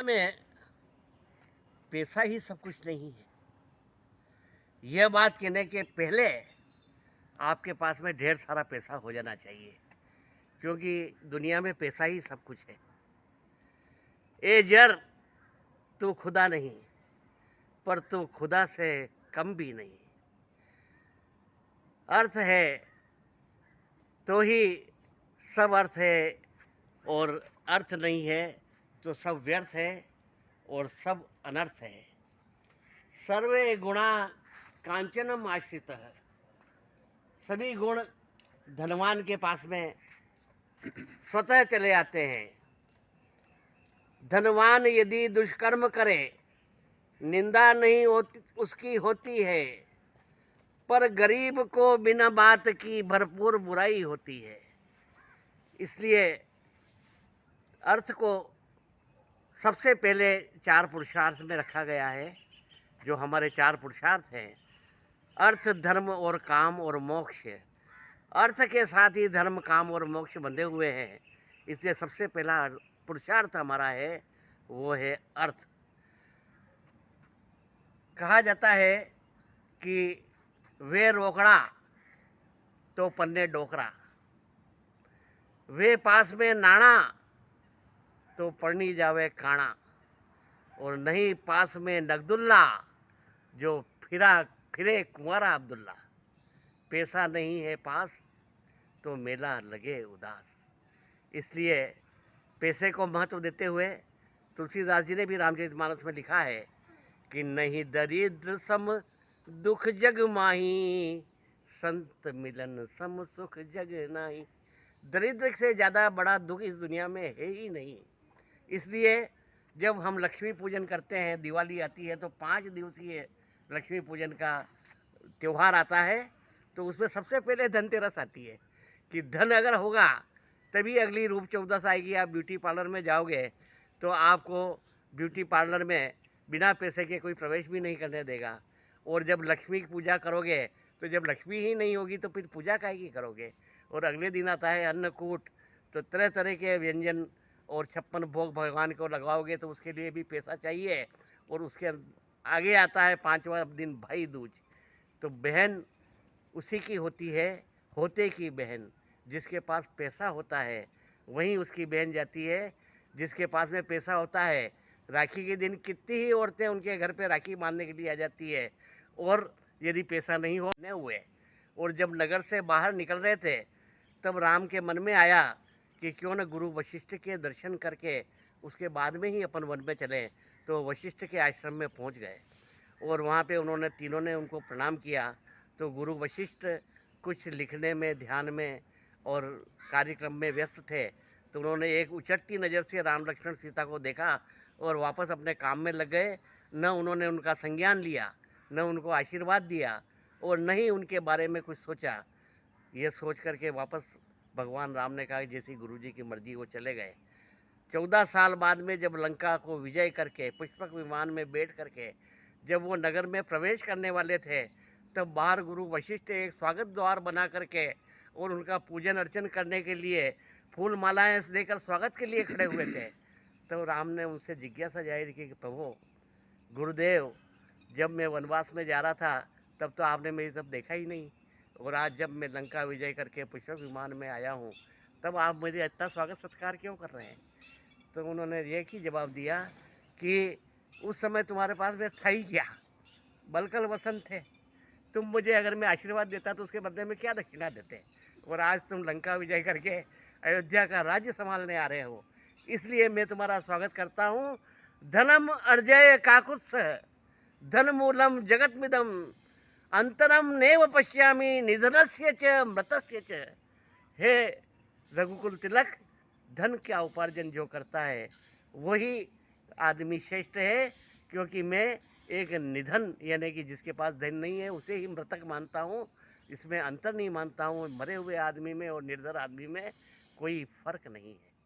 में पैसा ही सब कुछ नहीं है। यह बात कहने के पहले आपके पास में ढेर सारा पैसा हो जाना चाहिए, क्योंकि दुनिया में पैसा ही सब कुछ है। ए जर तू खुदा नहीं, पर तू खुदा से कम भी नहीं। अर्थ है तो ही सब अर्थ है, और अर्थ नहीं है तो सब व्यर्थ है और सब अनर्थ है। सर्वे गुणा कांचनम आश्रित है। सभी गुण धनवान के पास में स्वतः चले आते हैं। धनवान यदि दुष्कर्म करे, निंदा नहीं होती उसकी होती है, पर गरीब को बिना बात की भरपूर बुराई होती है। इसलिए अर्थ को सबसे पहले चार पुरुषार्थ में रखा गया है। जो हमारे चार पुरुषार्थ हैं, अर्थ, धर्म और काम और मोक्ष। अर्थ के साथ ही धर्म, काम और मोक्ष बंधे हुए हैं। इसलिए सबसे पहला पुरुषार्थ हमारा है, वो है अर्थ। कहा जाता है कि वे रोकड़ा तो पन्ने डोकरा, वे पास में नाणा तो पढ़नी जावे काणा, और नहीं पास में नगदुल्ला जो फिरे कुंवारा अब्दुल्ला। पैसा नहीं है पास तो मेला लगे उदास। इसलिए पैसे को महत्व देते हुए तुलसीदास जी ने भी रामचरितमानस में लिखा है कि नहीं दरिद्र सम दुख जग माही, संत मिलन सम सुख जग नाही। दरिद्र से ज़्यादा बड़ा दुख इस दुनिया में है ही नहीं। इसलिए जब हम लक्ष्मी पूजन करते हैं, दिवाली आती है तो 5 दिवसीय लक्ष्मी पूजन का त्यौहार आता है, तो उसमें सबसे पहले धनतेरस आती है कि धन अगर होगा तभी अगली रूप चौदस आएगी। आप ब्यूटी पार्लर में जाओगे तो आपको ब्यूटी पार्लर में बिना पैसे के कोई प्रवेश भी नहीं करने देगा। और जब लक्ष्मी की पूजा करोगे तो जब लक्ष्मी ही नहीं होगी तो फिर पूजा काहे की करोगे। और अगले दिन आता है अन्नकूट, तो तरह तरह के व्यंजन और 56 भोग भगवान को लगाओगे तो उसके लिए भी पैसा चाहिए। और उसके आगे आता है 5वां दिन भाई दूज। तो बहन उसी की होती है, होते की बहन। जिसके पास पैसा होता है वहीं उसकी बहन जाती है। जिसके पास में पैसा होता है, राखी के दिन कितनी ही औरतें उनके घर पे राखी बांधने के लिए आ जाती है। और यदि पैसा नहीं होने हुए, और जब नगर से बाहर निकल रहे थे तब राम के मन में आया कि क्यों न गुरु वशिष्ठ के दर्शन करके उसके बाद में ही अपन वन में चले। तो वशिष्ठ के आश्रम में पहुंच गए और वहाँ पे उन्होंने तीनों ने उनको प्रणाम किया। तो गुरु वशिष्ठ कुछ लिखने में, ध्यान में और कार्यक्रम में व्यस्त थे। तो उन्होंने एक उचटती नज़र से राम लक्ष्मण सीता को देखा और वापस अपने काम में लग गए। न उन्होंने उनका संज्ञान लिया, न उनको आशीर्वाद दिया, और न ही उनके बारे में कुछ सोचा। ये सोच करके वापस भगवान राम ने कहा जैसी गुरुजी की मर्जी, वो चले गए। 14 साल बाद में जब लंका को विजय करके पुष्पक विमान में बैठ करके जब वो नगर में प्रवेश करने वाले थे, तब बाहर गुरु वशिष्ठ एक स्वागत द्वार बना करके और उनका पूजन अर्चन करने के लिए फूल मालाएं लेकर स्वागत के लिए खड़े हुए थे। तो राम ने उनसे जिज्ञासा जाहिर की कि प्रभु गुरुदेव, जब मैं वनवास में जा रहा था तब तो आपने मेरी तरफ देखा ही नहीं, और आज जब मैं लंका विजय करके पुष्पक विमान में आया हूँ तब आप मेरे इतना स्वागत सत्कार क्यों कर रहे हैं। तो उन्होंने एक ही जवाब दिया कि उस समय तुम्हारे पास में था ही क्या, बलकल वसंत थे। तुम मुझे अगर मैं आशीर्वाद देता तो उसके बदले में क्या दक्षिणा देते, और आज तुम लंका विजय करके अयोध्या का राज्य संभालने आ रहे हो, इसलिए मैं तुम्हारा स्वागत करता हूँ। धनम अर्जय काकुत्स धन मूलम जगतमिदम, अंतरम नेव पश्यामि निधनस्य च मृतस्य च। हे रघुकुल तिलक, धन का उपार्जन जो करता है वही आदमी श्रेष्ठ है, क्योंकि मैं एक निधन यानी कि जिसके पास धन नहीं है उसे ही मृतक मानता हूँ। इसमें अंतर नहीं मानता हूँ। मरे हुए आदमी में और निर्धन आदमी में कोई फर्क नहीं है।